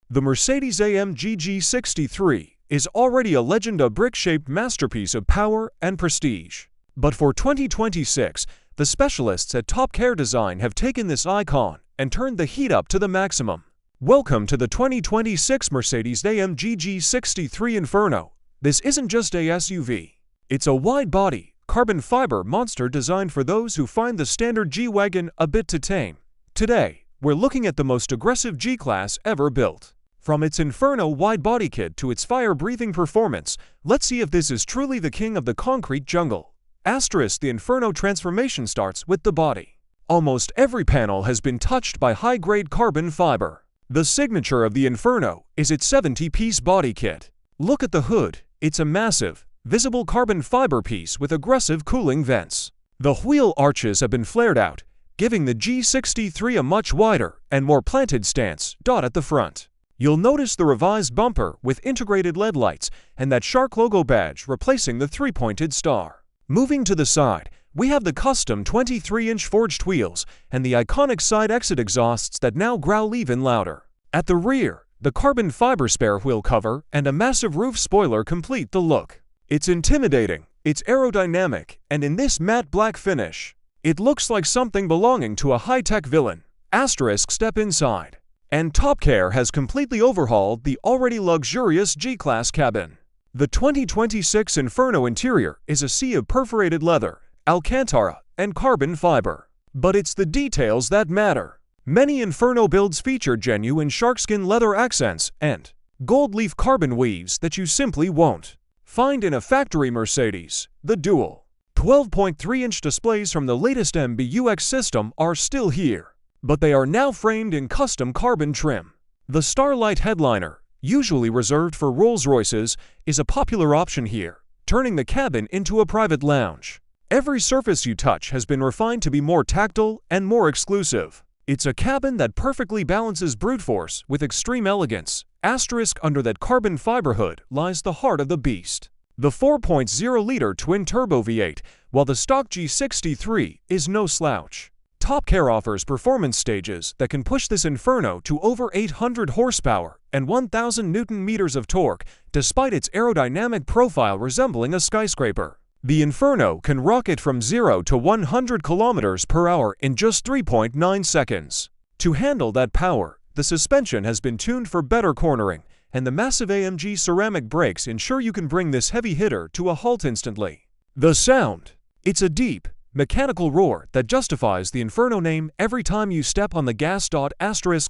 The Mercedes AMG G63 is already a legend, a brick-shaped masterpiece of power and prestige. But for 2026, the specialists at Top Car Design have taken this icon and turned the heat up to the maximum. Welcome to the 2026 Mercedes AMG G63 Inferno. This isn't just a SUV. It's a wide-body, carbon fiber monster designed for those who find the standard G-Wagon a bit too tame. Today, we're looking at the most aggressive G-Class ever built. From its Inferno wide-body kit to its fire-breathing performance, let's see if this is truly the king of the concrete jungle. The Inferno transformation starts with the body. Almost every panel has been touched by high-grade carbon fiber. The signature of the Inferno is its 70-piece body kit. Look at the hood. It's a massive, visible carbon fiber piece with aggressive cooling vents. The wheel arches have been flared out, giving the G63 a much wider and more planted stance at the front. You'll notice the revised bumper with integrated LED lights and that shark logo badge replacing the three-pointed star. Moving to the side, we have the custom 23-inch forged wheels and the iconic side exit exhausts that now growl even louder. At the rear, the carbon fiber spare wheel cover and a massive roof spoiler complete the look. It's intimidating, it's aerodynamic, and in this matte black finish, it looks like something belonging to a high-tech villain. Step inside. And Top Car has completely overhauled the already luxurious G-Class cabin. The 2026 Inferno interior is a sea of perforated leather, Alcantara, and carbon fiber. But it's the details that matter. Many Inferno builds feature genuine sharkskin leather accents and gold leaf carbon weaves that you simply won't find in a factory Mercedes. The dual 12.3-inch displays from the latest MBUX system are still here, but they are now framed in custom carbon trim. The Starlight headliner, usually reserved for Rolls-Royces, is a popular option here, turning the cabin into a private lounge. Every surface you touch has been refined to be more tactile and more exclusive. It's a cabin that perfectly balances brute force with extreme elegance. Under that carbon fiber hood lies the heart of the beast. The 4.0-liter twin-turbo V8, while the stock G63 is no slouch. Top Car offers performance stages that can push this Inferno to over 800 horsepower and 1,000 Newton-meters of torque, despite its aerodynamic profile resembling a skyscraper. The Inferno can rocket from 0 to 100 kilometers per hour in just 3.9 seconds. To handle that power, the suspension has been tuned for better cornering, and the massive AMG ceramic brakes ensure you can bring this heavy hitter to a halt instantly. The sound. It's a deep, mechanical roar that justifies the Inferno name every time you step on the gas.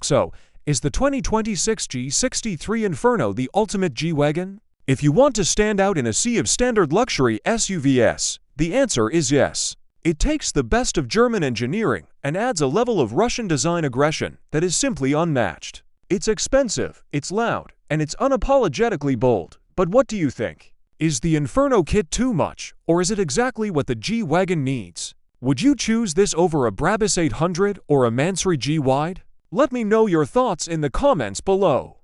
So, is the 2026 G63 Inferno the ultimate G-Wagon? If you want to stand out in a sea of standard luxury SUVs, the answer is yes. It takes the best of German engineering and adds a level of Russian design aggression that is simply unmatched. It's expensive, it's loud, and it's unapologetically bold. But what do you think? Is the Inferno kit too much, or is it exactly what the G-Wagon needs? Would you choose this over a Brabus 800 or a Mansory G-Wide? Let me know your thoughts in the comments below.